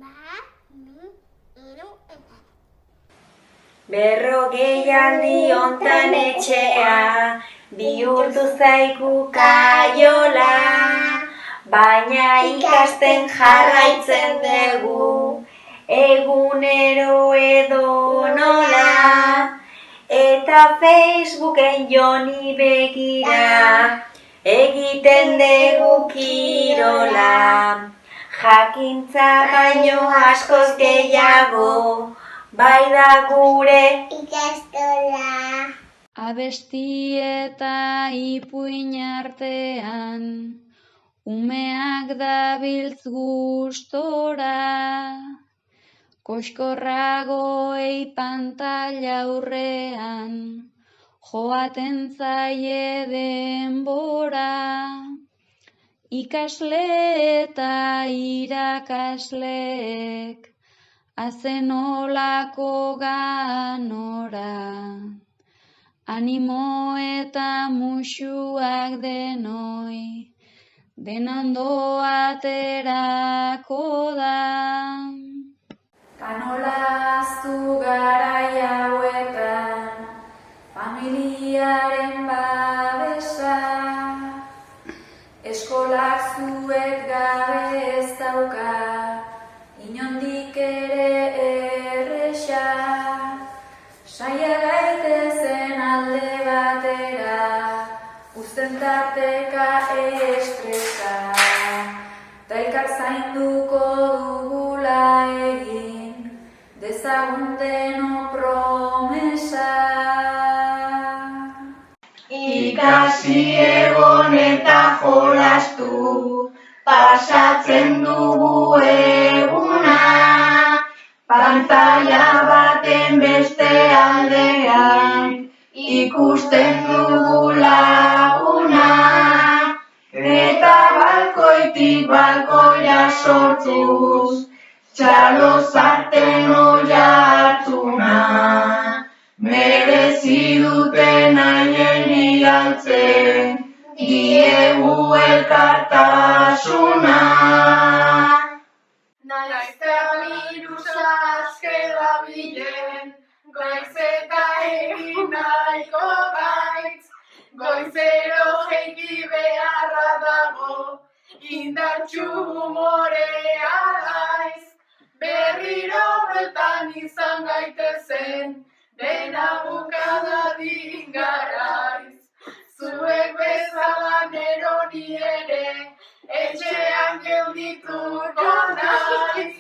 Bat, bi, hiru, eta. Berrogei aldi hontan etxea, bihurtu zaigu kaiola, baina ikasten jarraitzen dugu, egunero edo nola, eta Facebooken joni begira, egiten dugu kirola, jakintza baino askoz gehiago, bai da gure ikastola. Abesti eta ipuin artean, umeak dabiltz gustora, koxkorragoei pantalla aurrean, joaten zaie denbora, ikasle eta irakasleek, hazen olako ganora. Animo eta musuak denoi, dena ondo aterako da. Kanola ahaztu garai hauetan, familiaren babesa, eskolak zuek gabe ez dauka, inondik ere erresa, saia gaitezen alde batera, uzten tarteka estresa, taikak zainduko dugula egin, dezagun deno promesa. ikasi egon eta jolastu, pasatzen dugu eguna, pantalla baten beste aldean, ikusten dugu laguna, eta balkoitik balkoia sortuz, txalo zarten oia hartuna, merezi duten haien igaltzen, diegu elkartasuna. Naizta birusa aske dabilen, goiz eta egin nahiko gaitz, goizero jeiki beharra dago, indartxu humorea daiz, berriro beltan izan gaitezen, dena bukadadin garaiz, zuek bezala neroni ere, etxean geldituko naiz.